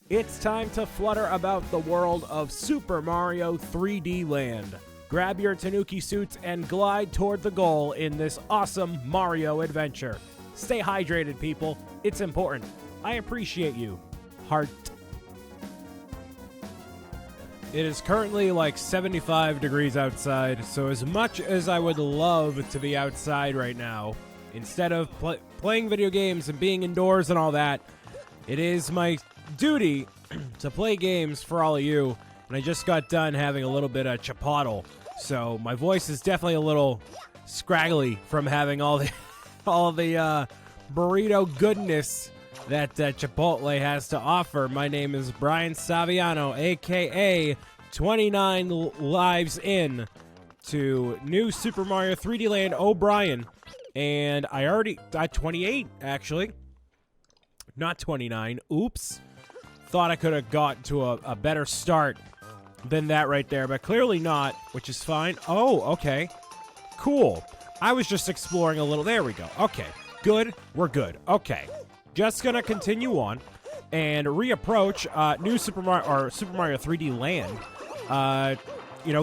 It's time to flutter about the world of Super Mario 3D Land. Grab your Tanuki suits and glide toward the goal in this awesome Mario adventure. Stay hydrated, people. It's important. I appreciate you. Heart. It is currently like 75 degrees outside, so as much as I would love to be outside right now, instead of playing video games and being indoors and all that, it is my duty to play games for all of you, and I just got done having a little bit of chipotle, so my voice is definitely a little scraggly from having all the burrito goodness that Chipotle has to offer. My name is Brian Saviano, aka 29 lives in to New Super Mario 3D Land O'Brien, and I 28 actually, not 29. Oops, thought I could have got to a better start than that right there, but clearly not, which is fine. Oh, okay, cool. I was just exploring a little. There we go. Okay, good. We're good. Okay. Just gonna continue on and reapproach New Super Mario or Super Mario 3D Land.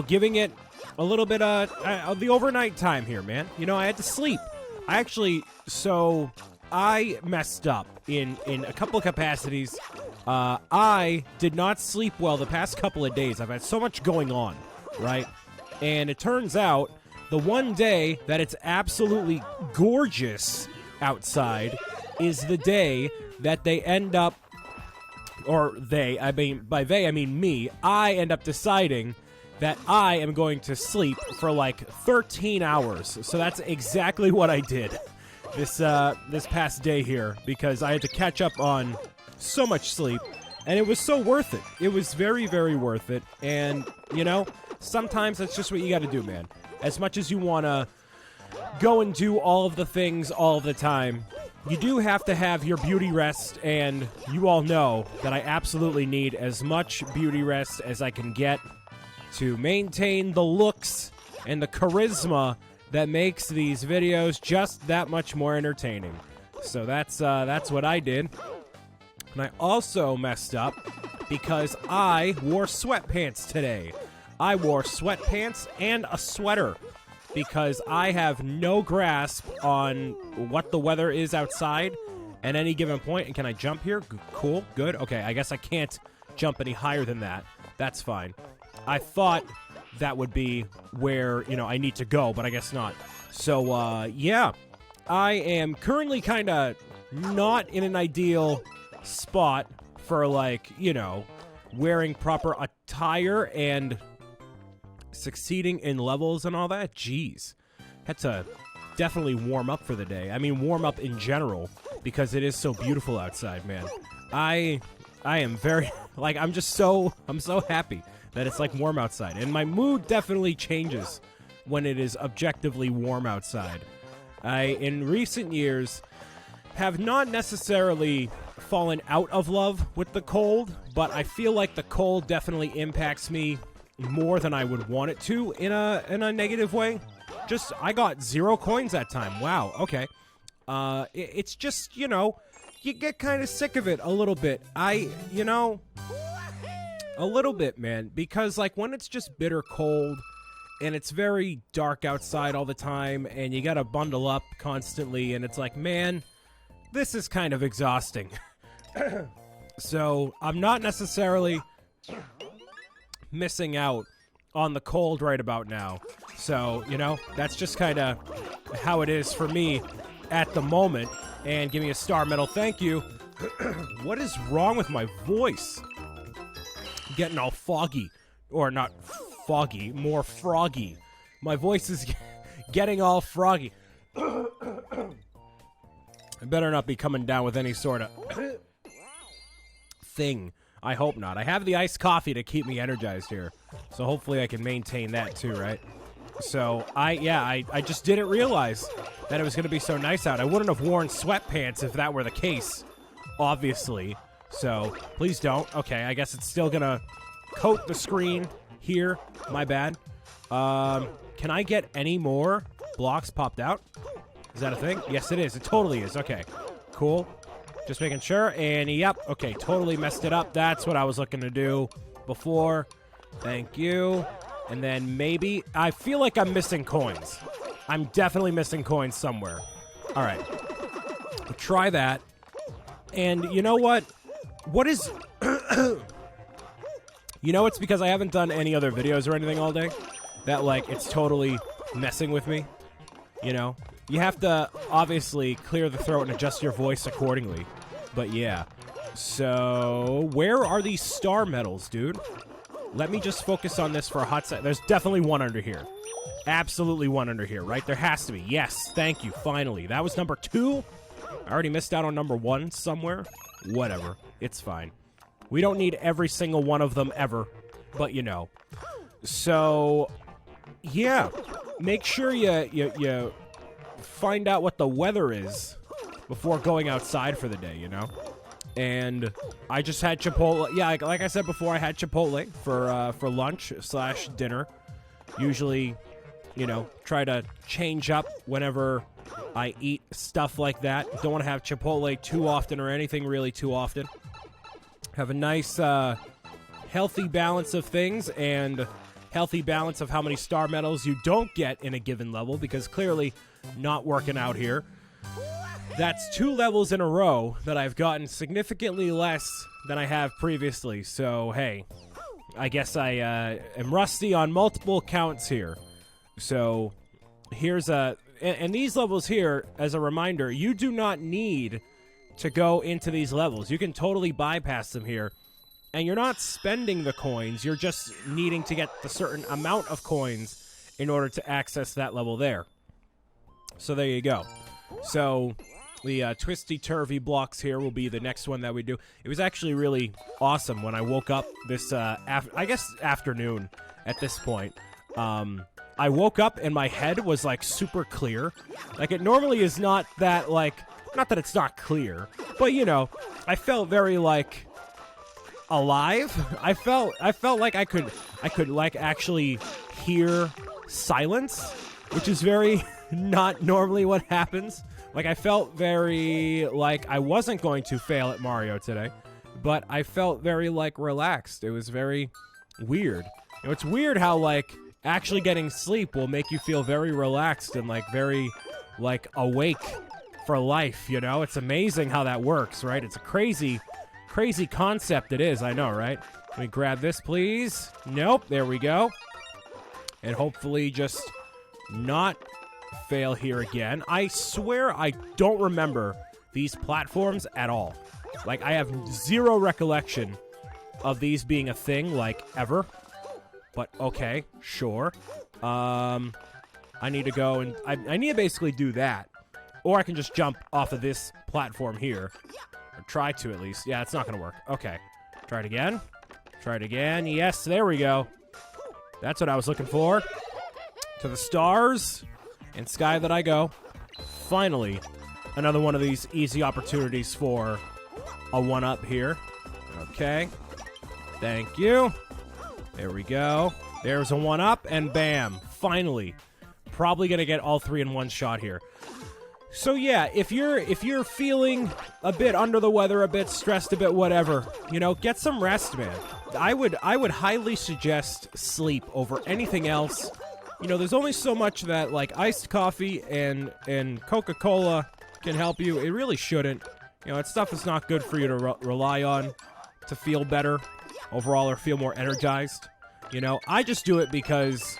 Giving it a little bit of the overnight time here, man. You know, I had to sleep. I messed up in a couple of capacities. I did not sleep well the past couple of days. I've had so much going on, right? And it turns out the one day that it's absolutely gorgeous outside is the day that they end up, or by they I mean me, I end up deciding that I am going to sleep for like 13 hours. So that's exactly what I did this past day here, because I had to catch up on so much sleep, and it was so worth it. It was very, very worth it, and, you know, sometimes that's just what you gotta do, man. As much as you wanna go and do all of the things all the time, you do have to have your beauty rest, and you all know that I absolutely need as much beauty rest as I can get to maintain the looks and the charisma that makes these videos just that much more entertaining. So that's what I did. And I also messed up because I wore sweatpants today. I wore sweatpants and a sweater, because I have no grasp on what the weather is outside at any given point. And can I jump here? Cool, good. Okay, I guess I can't jump any higher than that. That's fine. I thought that would be where, you know, I need to go, but I guess not. So, yeah. I am currently kind of not in an ideal spot for, like, you know, wearing proper attire and succeeding in levels and all that. Jeez, had to definitely warm up for the day. I mean, warm up in general, because it is so beautiful outside, man. I am very, like, I'm so happy that it's like warm outside, and my mood definitely changes when it is objectively warm outside. I, in recent years, have not necessarily fallen out of love with the cold, but I feel like the cold definitely impacts me more than I would want it to in a negative way. Just, I got 0 coins that time. Wow, okay. It's just, you know, you get kind of sick of it a little bit. A little bit, man, because, like, when it's just bitter cold and it's very dark outside all the time and you gotta bundle up constantly, and it's like, man, this is kind of exhausting. So I'm not necessarily missing out on the cold right about now. So, you know, that's just kind of how it is for me at the moment. And give me a star medal, thank you. What is wrong with my voice? I'm getting all foggy. Or not foggy, more froggy. My voice is getting all froggy. I better not be coming down with any sort of thing. I hope not. I have the iced coffee to keep me energized here, so hopefully I can maintain that too, right? So, I just didn't realize that it was going to be so nice out. I wouldn't have worn sweatpants if that were the case, obviously. So, please don't. Okay, I guess it's still going to coat the screen here. My bad. Can I get any more blocks popped out? Is that a thing? Yes, it is. It totally is. Okay, cool. Just making sure, and yep, okay, totally messed it up. That's what I was looking to do before. Thank you. And then maybe, I feel like I'm missing coins. I'm definitely missing coins somewhere. All right, try that. And you know what? What is, you know, it's because I haven't done any other videos or anything all day that, like, it's totally messing with me, you know? You have to, obviously, clear the throat and adjust your voice accordingly. But, yeah. So, where are these star medals, dude? Let me just focus on this for a hot second. There's definitely one under here. Absolutely one under here, right? There has to be. Yes, thank you, finally. That was number 2? I already missed out on number 1 somewhere. Whatever. It's fine. We don't need every single one of them ever. But, you know. So, yeah. Make sure you find out what the weather is before going outside for the day, you know? And I just had Chipotle. Yeah, like I said before, I had Chipotle for lunch / dinner. Usually, you know, try to change up whenever I eat stuff like that. Don't want to have Chipotle too often or anything really too often. Have a nice, healthy balance of things and healthy balance of how many star medals you don't get in a given level, because clearly not working out here. That's 2 levels in a row that I've gotten significantly less than I have previously. So, hey, I guess I am rusty on multiple counts here. So, here's a... And these levels here, as a reminder, you do not need to go into these levels. You can totally bypass them here. And you're not spending the coins. You're just needing to get the certain amount of coins in order to access that level there. So, there you go. So... the twisty-turvy blocks here will be the next one that we do. It was actually really awesome when I woke up this, I guess, afternoon at this point. I woke up and my head was, like, super clear. Like, it normally is not that, like, not that it's not clear, but, you know, I felt very, like, alive. I felt like I could, like, actually hear silence, which is very not normally what happens. Like, I felt very, like, I wasn't going to fail at Mario today, but I felt very, like, relaxed. It was very weird. You know, it's weird how, like, actually getting sleep will make you feel very relaxed and, like, very, like, awake for life, you know? It's amazing how that works, right? It's a crazy, crazy concept it is, I know, right? Let me grab this, please. Nope, there we go. And hopefully just not... fail here again. I swear I don't remember these platforms at all. Like, I have zero recollection of these being a thing, like, ever. But, okay, sure. I need to go and... I need to basically do that. Or I can just jump off of this platform here. Or try to, at least. Yeah, it's not gonna work. Okay. Try it again. Try it again. Yes, there we go. That's what I was looking for. To the stars... and sky that I go. Finally, another one of these easy opportunities for a 1-up here. Okay. Thank you. There we go. There's a 1-up, and bam. Finally. Probably gonna get all 3 in one shot here. So yeah, if you're feeling a bit under the weather, a bit stressed, a bit whatever, you know, get some rest, man. I would highly suggest sleep over anything else. You know, there's only so much that, like, iced coffee and Coca-Cola can help you. It really shouldn't. You know, that stuff is not good for you to rely on to feel better overall or feel more energized. You know, I just do it because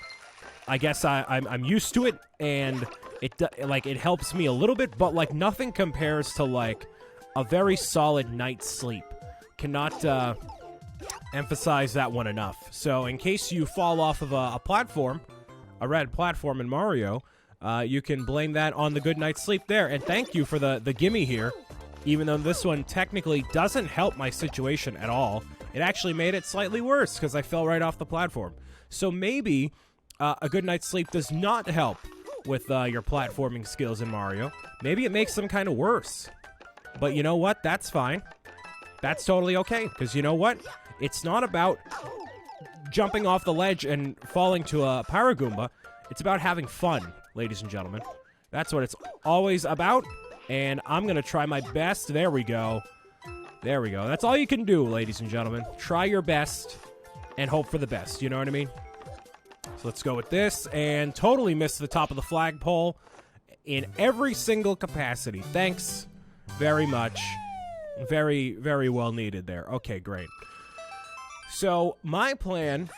I guess I'm used to it, and it helps me a little bit, but, like, nothing compares to, like, a very solid night's sleep. Cannot emphasize that one enough. So, in case you fall off of a platform... a red platform in Mario, you can blame that on the good night's sleep there. And thank you for the gimme here, even though this one technically doesn't help my situation at all. It actually made it slightly worse because I fell right off the platform. So maybe a good night's sleep does not help with your platforming skills in Mario. Maybe it makes them kind of worse. But you know what? That's fine. That's totally okay, because you know what? It's not about... jumping off the ledge and falling to a Pyrogoomba. It's about having fun, ladies and gentlemen. That's what it's always about. And I'm going to try my best. There we go. There we go. That's all you can do, ladies and gentlemen. Try your best and hope for the best. You know what I mean? So let's go with this. And totally missed the top of the flagpole in every single capacity. Thanks very much. Very, very well needed there. Okay, great. So my plan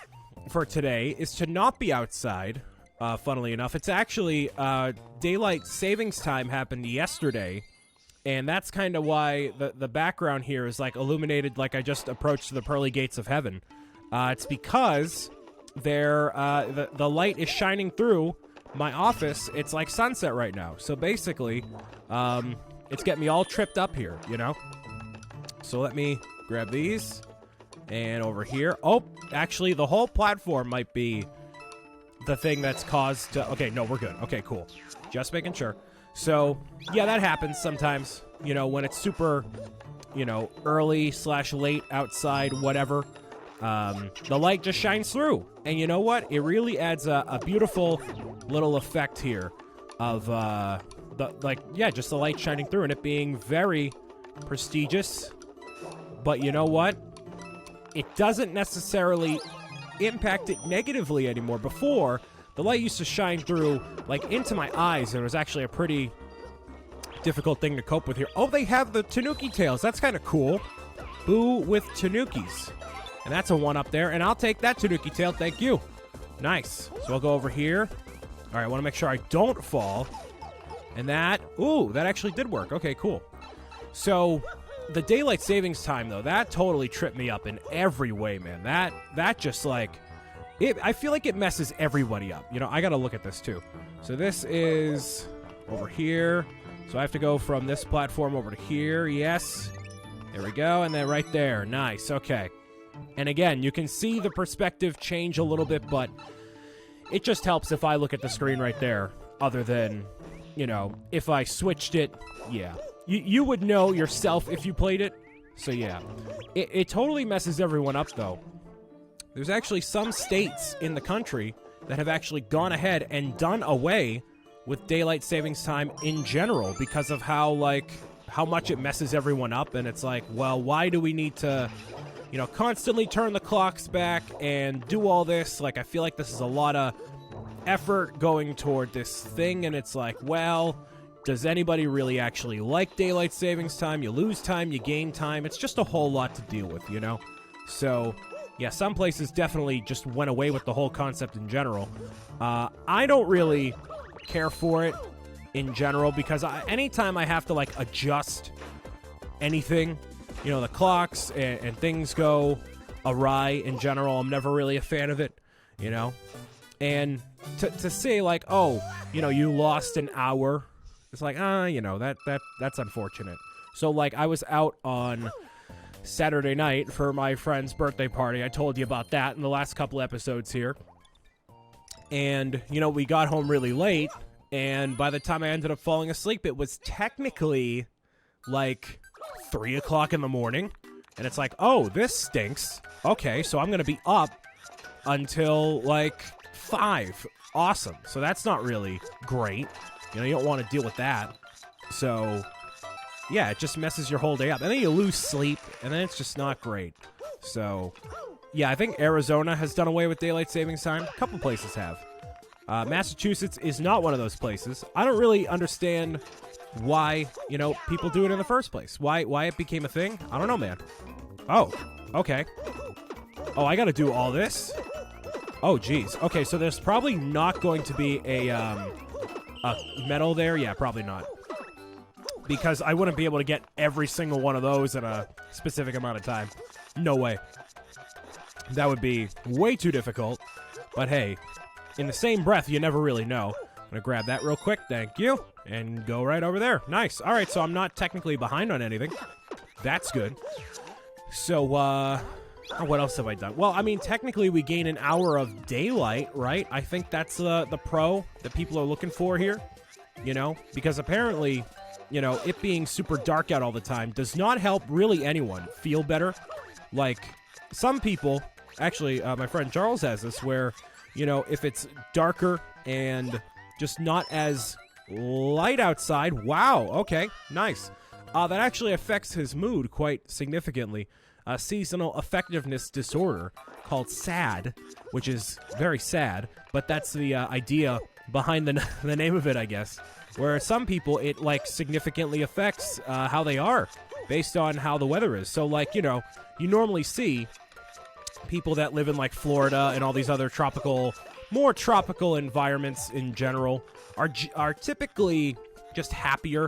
for today is to not be outside. Funnily enough, it's actually daylight savings time happened yesterday. And that's kind of why the background here is like illuminated like I just approached the pearly gates of heaven. It's because the light is shining through my office. It's like sunset right now. So basically, it's getting me all tripped up here, you know? So let me grab these. And over here. Oh, actually, the whole platform might be the thing that's caused... okay, no, we're good. Okay, cool. Just making sure. So, yeah, that happens sometimes, you know, when it's super, you know, early/late outside, whatever. The light just shines through. And you know what? It really adds a beautiful little effect here of, just the light shining through and it being very prestigious. But you know what? It doesn't necessarily impact it negatively anymore. Before, the light used to shine through, like, into my eyes, and it was actually a pretty difficult thing to cope with here. Oh, they have the Tanuki tails. That's kind of cool. Boo with Tanukis. And that's a one up there, and I'll take that Tanuki tail. Thank you. Nice. So I'll go over here. All right, I want to make sure I don't fall. And that, ooh, that actually did work. Okay, cool. So the daylight savings time, though, that totally tripped me up in every way, man. That just, like... I feel like it messes everybody up. You know, I got to look at this, too. So this is over here. So I have to go from this platform over to here. Yes. There we go. And then right there. Nice. Okay. And again, you can see the perspective change a little bit, but it just helps if I look at the screen right there. Other than, you know, if I switched it, yeah. You would know yourself if you played it. So, yeah. It totally messes everyone up, though. There's actually some states in the country that have actually gone ahead and done away with daylight savings time in general because of how much it messes everyone up. And it's like, well, why do we need to, you know, constantly turn the clocks back and do all this? Like, I feel like this is a lot of effort going toward this thing. And it's like, well, does anybody really actually like daylight savings time? You lose time, you gain time. It's just a whole lot to deal with, you know? So... yeah, some places definitely just went away with the whole concept in general. I don't really care for it in general because anytime I have to, like, adjust anything, you know, the clocks and things go awry in general, I'm never really a fan of it, you know? And to say, like, oh, you know, you lost an hour, it's like, you know, that's unfortunate. So, like, I was out on Saturday night for my friend's birthday party. I told you about that in the last couple episodes here. And, you know, we got home really late, and by the time I ended up falling asleep, it was technically, like, 3 o'clock in the morning. And it's like, oh, this stinks. Okay, so I'm going to be up until, like, 5. Awesome. So that's not really great. You know, you don't want to deal with that. So... yeah, it just messes your whole day up. And then you lose sleep, and then it's just not great. So, yeah, I think Arizona has done away with daylight savings time. A couple places have. Massachusetts is not one of those places. I don't really understand why, you know, people do it in the first place. Why it became a thing? I don't know, man. Oh, okay. Oh, I gotta do all this? Oh, geez. Okay, so there's probably not going to be a medal there. Yeah, probably not. Because I wouldn't be able to get every single one of those in a specific amount of time. No way. That would be way too difficult. But hey, in the same breath, you never really know. I'm going to grab that real quick. Thank you. And go right over there. Nice. All right, so I'm not technically behind on anything. That's good. So, what else have I done? Well, I mean, technically we gain an hour of daylight, right? I think that's the pro that people are looking for here. You know? Because apparently... you know, it being super dark out all the time does not help really anyone feel better. Like, some people, actually, my friend Charles has this, where, you know, if it's darker and just not as light outside. Wow, okay, nice. That actually affects his mood quite significantly. Seasonal affectiveness disorder called SAD, which is very sad, but that's the idea behind the name of it, I guess. Where some people, it, like, significantly affects how they are based on how the weather is. So, like, you know, you normally see people that live in, like, Florida and all these other more tropical environments in general are typically just happier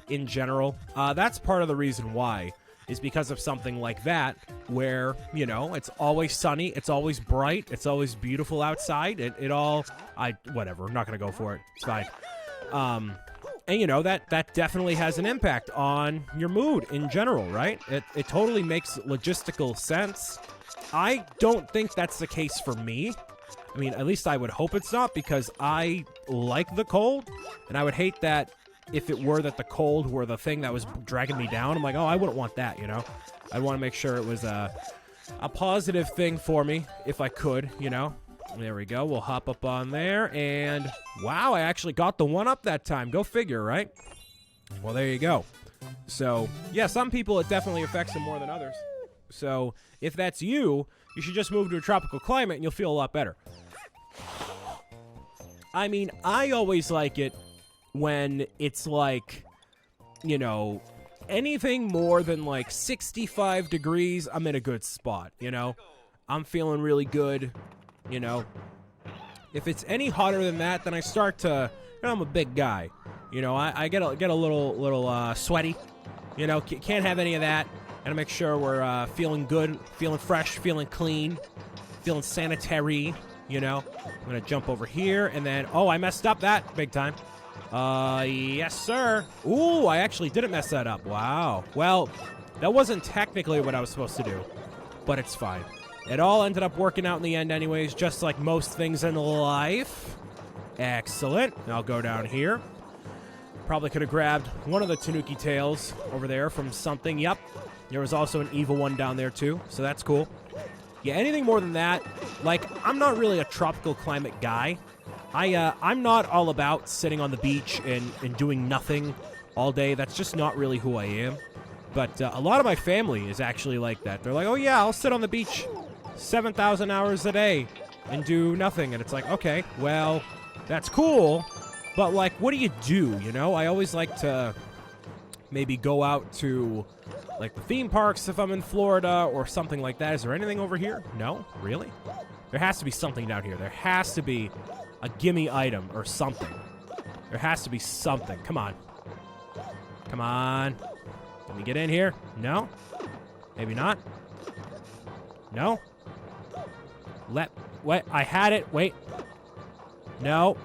in general. That's part of the reason why, is because of something like that, where, you know, it's always sunny, it's always bright, it's always beautiful outside. Whatever, I'm not gonna go for it. It's fine. And, you know, that definitely has an impact on your mood in general, right? It totally makes logistical sense. I don't think that's the case for me. I mean, at least I would hope it's not, because I like the cold, and I would hate that if it were that the cold were the thing that was dragging me down. I'm like, oh, I wouldn't want that, you know? I'd want to make sure it was a positive thing for me, if I could, you know? There we go. We'll hop up on there, and wow, I actually got the one up that time. Go figure, right? Well, there you go. So, yeah, some people it definitely affects them more than others. So, if that's you, you should just move to a tropical climate and you'll feel a lot better. I mean, I always like it when it's like, you know, anything more than like 65 degrees, I'm in a good spot, you know? I'm feeling really good, you know? If it's any hotter than that, then I start to, you know, I'm a big guy. You know, I get a little sweaty, you know? Can't have any of that. Gotta make sure we're feeling good, feeling fresh, feeling clean, feeling sanitary, you know? I'm gonna jump over here, and then, oh, I messed up that big time. Yes, sir. Ooh, I actually didn't mess that up. Wow. Well, that wasn't technically what I was supposed to do, but it's fine. It all ended up working out in the end anyways, just like most things in life. Excellent. I'll go down here. Probably could have grabbed one of the Tanuki tails over there from something. Yep. There was also an evil one down there too, so that's cool. Yeah, anything more than that, like, I'm not really a tropical climate guy. I'm not all about sitting on the beach and doing nothing all day. That's just not really who I am. But a lot of my family is actually like that. They're like, oh yeah, I'll sit on the beach 7,000 hours a day and do nothing. And it's like, okay, well, that's cool. But, like, what do you do, you know? I always like to maybe go out to, like, the theme parks if I'm in Florida or something like that. Is there anything over here? No? Really? There has to be something down here. There has to be a gimme item or something. There has to be something. Come on. Come on. Let me get in here. No? Maybe not. No? What? I had it. Wait. No.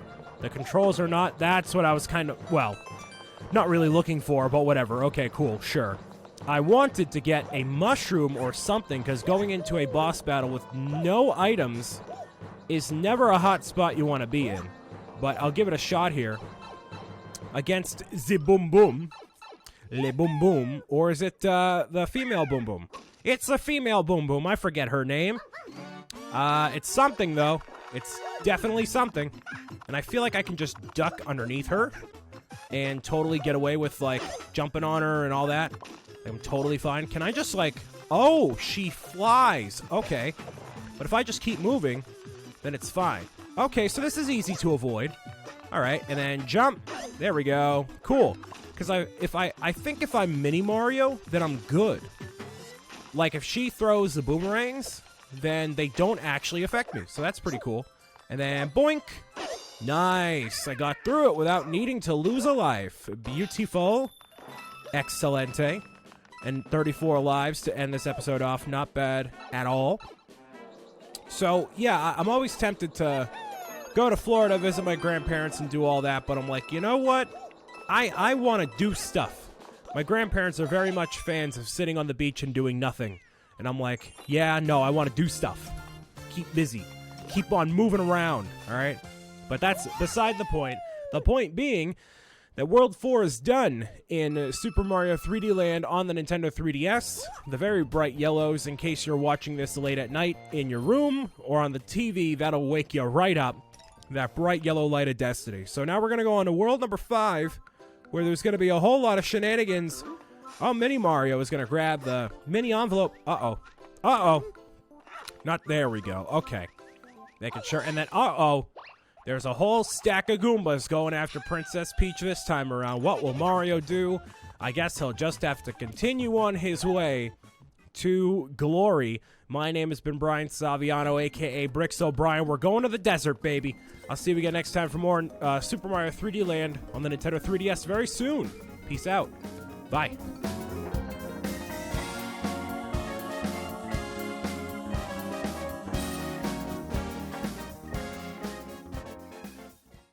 The controls are not. That's what I was kind of, well, not really looking for, but whatever. Okay, cool. Sure. I wanted to get a mushroom or something, because going into a boss battle with no items is never a hot spot you want to be in. But I'll give it a shot here. Against the Boom Boom. Le Boom Boom. Or is it the female Boom Boom? It's the female Boom Boom. I forget her name. It's something, though. It's definitely something. And I feel like I can just duck underneath her and totally get away with, like, jumping on her and all that. I'm totally fine. Can I just, like... Oh, she flies. Okay. But if I just keep moving, then it's fine. Okay, so this is easy to avoid. All right, and then jump. There we go. Cool. Because I think if I'm Mini Mario, then I'm good. Like, if she throws the boomerangs, then they don't actually affect me. So that's pretty cool. And then boink. Nice. I got through it without needing to lose a life. Beautiful. Excelente. And 34 lives to end this episode off. Not bad at all. So, yeah, I'm always tempted to go to Florida, visit my grandparents, and do all that. But I'm like, you know what? I want to do stuff. My grandparents are very much fans of sitting on the beach and doing nothing. And I'm like, yeah, no, I want to do stuff. Keep busy. Keep on moving around, all right? But that's beside the point. The point being that World 4 is done in Super Mario 3D Land on the Nintendo 3DS. The very bright yellows, in case you're watching this late at night in your room or on the TV, that'll wake you right up. that bright yellow light of destiny. So now we're going to go on to world number 5, where there's going to be a whole lot of shenanigans. Oh, Mini Mario is going to grab the mini envelope. Uh-oh. Uh-oh. Not there we go. Okay. Making sure. And then, uh-oh. There's a whole stack of Goombas going after Princess Peach this time around. What will Mario do? I guess he'll just have to continue on his way to glory. My name has been Brian Saviano, a.k.a. BricksOBrian. We're going to the desert, baby. I'll see you again next time for more Super Mario 3D Land on the Nintendo 3DS very soon. Peace out. Bye.